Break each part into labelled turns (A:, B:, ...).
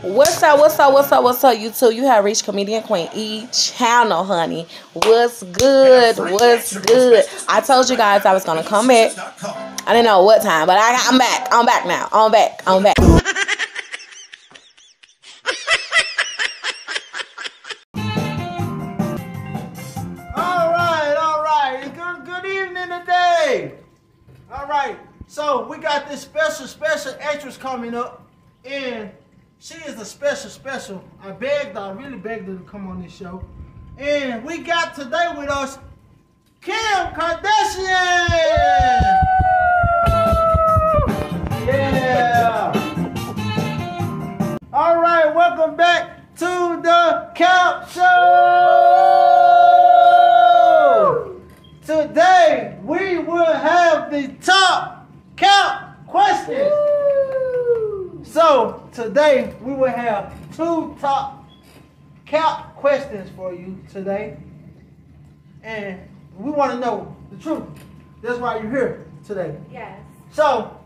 A: What's up, YouTube? You have reached Comedian Queen E channel, honey. What's good? I told you guys I was gonna come back. I didn't know what time, but I'm back. I'm back now. I'm back.
B: All right. Good evening today. All right. So we got this special actress coming up, and she is a special. I really begged her to come on this show. And we got today with us Kim Kardashian. Yeah. All right, welcome back to the CaPp Show. Today we will have the top CaPp questions. So today we will have 2 top CaPp questions for you today, and we want to know the truth. That's why you're here today.
C: Yes.
B: So,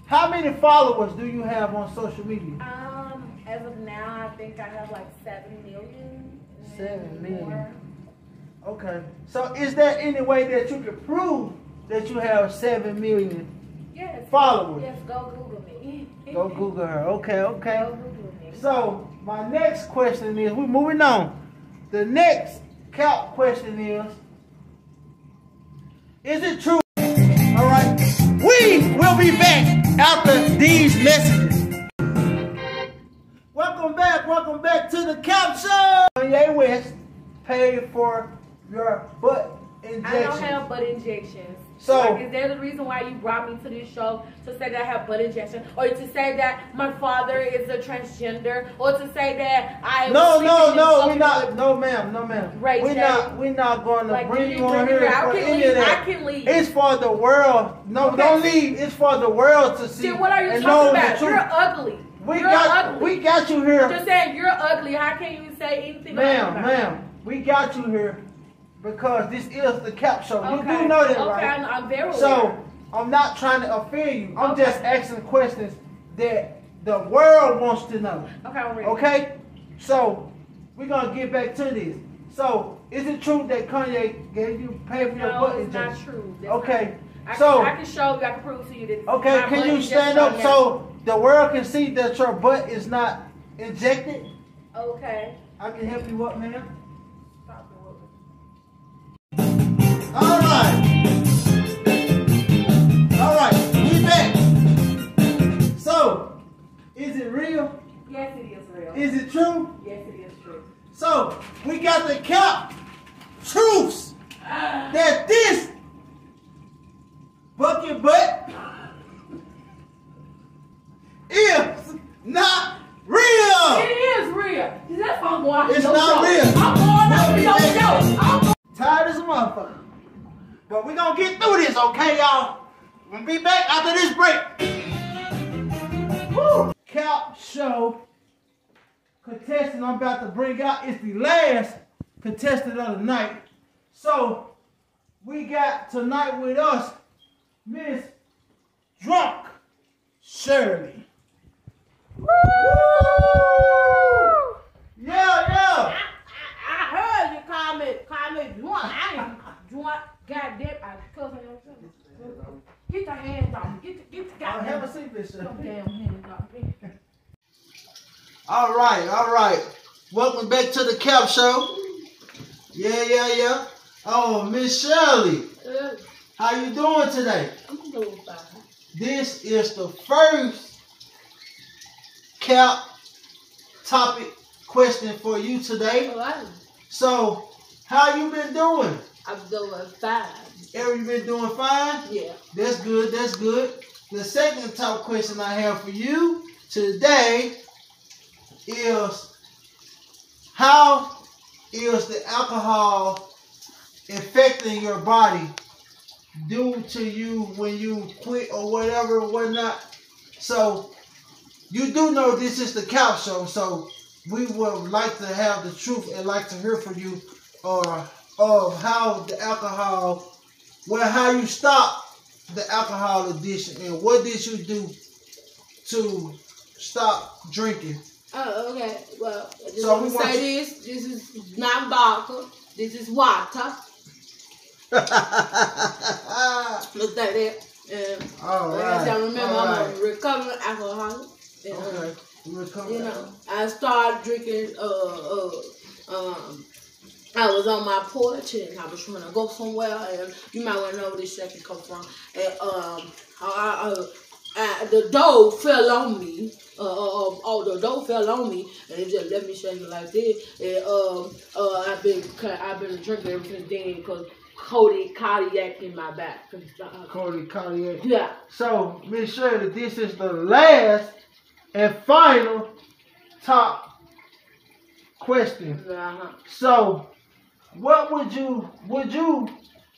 B: how many followers do you have on social media?
C: As of now, I think I have like 7 million.
B: 7 million.
C: More.
B: Okay. So, is there any way that you can prove that you have 7 million followers?
C: Yes. Go Google me.
B: Go Google her. Okay.
C: Go Google me.
B: So, my next question is, we're moving on. The next CaPp question is it true? All right. We will be back after these messages. Welcome back to the CaPp Show. Kanye West paid for your butt injection.
C: I don't have butt injections.
B: So,
C: like, is there the reason why you brought me to this show to say that I have butt injection, or to say that my father is a transgender, or to say that I
B: No, we're not. No, ma'am.
C: Ray
B: We're not going to bring you on here for any of that.
C: I can leave.
B: It's for the world. No,
C: okay.
B: Don't leave. It's for the world to see.
C: See, what are you
B: and
C: talking
B: know
C: about?
B: the
C: You're ugly.
B: We got you here.
C: Just saying you're ugly. How can you say anything about it?
B: Ma'am, we got you here because this is the CaPp Show.
C: Okay.
B: You do know that, right?
C: Okay, I'm very aware.
B: So, I'm not trying to offend you. I'm just asking questions that the world wants to know.
C: Okay, I'm ready.
B: Okay? So, we're going to get back to this. So, is it true that Kanye paid for your butt injection?
C: No, it's not true. That's
B: okay.
C: I can show you. I can prove to you that.
B: Okay, can you stand up so the world can see that your butt is not injected?
C: Okay.
B: I can help you up, ma'am.
C: Stop the world.
B: All right, we back. So, is it real?
C: Yes, it is real.
B: Is it true?
C: Yes, it is true.
B: So, we got the CaPp truths that this bucket butt is not real.
C: It is real. That's why I'm going.
B: It's not real.
C: I'm going up to your show.
B: Tired as a motherfucker. But we're going to get through this, okay, y'all? We're going to be back after this break. Woo! CaPp Show contestant I'm about to bring out is the last contestant of the night. So, we got tonight with us Miss Drunk Shirley. Woo! Yeah.
C: I heard you call me drunk. I ain't drunk. Goddamn, I cuss on your shoulder. Get your hands off me. Get the goddamn.
B: Have a seat, bitch.
C: Damn hands off me.
B: All right. Welcome back to the CaPp Show. Yeah. Oh, Miss Shirley. How you doing today?
C: I'm doing fine.
B: This is the first CaPp topic question for you today.
C: All right.
B: So, how you been doing?
C: I'm doing fine.
B: You been doing fine?
C: Yeah.
B: That's good. The second top question I have for you today is, how is the alcohol affecting your body due to you when you quit or whatever or whatnot? So, you do know this is the CaPp Show, so we would like to have the truth and like to hear from you of how the alcohol, how you stop the alcohol addiction, and what did you do to stop drinking.
C: Oh, okay. Well, I just
B: So
C: want
B: we
C: to
B: want
C: say this. This is not vodka. This is water. Look at that.
B: All
C: Like I
B: right.
C: said, remember,
B: All
C: I'm
B: right.
C: a recovering alcoholic. And,
B: Okay.
C: you know, I started drinking. I was on my porch and I was trying to go somewhere, and you might want to know where this second come from. And the dough fell on me. The dough fell on me, and it just let me shake it like this. And I've been drinking ever since then because cardiac in my back.
B: Cardiac.
C: Yeah.
B: So, Miss Shirley, this is the last and final top question. So, what would you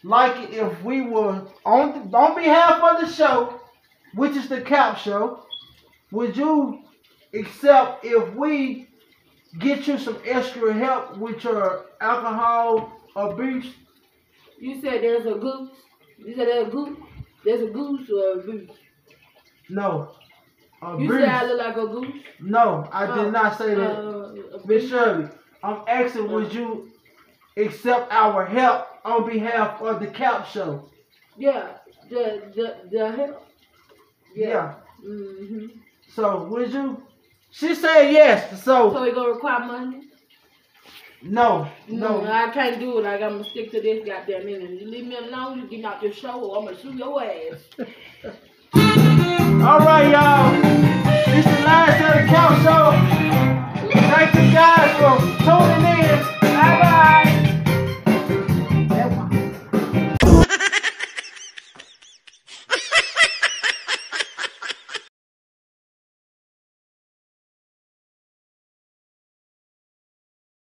B: like it if we were on behalf of the show, which is the CaPp show? Would you accept if we get you some extra help with your alcohol abuse?
C: You said there's a goose. You said there's a goose. There's a goose or a goose?
B: No.
C: You said I look like a goose?
B: No, I did not say that. Miss Shirley, I'm asking, would you accept our help on behalf of the CaPp show?
C: Yeah, the help.
B: Yeah.
C: Mm-hmm.
B: So would you? She said yes. So
C: it gonna require money?
B: No.
C: I can't do it. Like, I'm gonna stick to this goddamn minute. You leave me alone, you get out your show, or I'm gonna shoot your ass.
B: All right, y'all. This is the last of the CaPp show.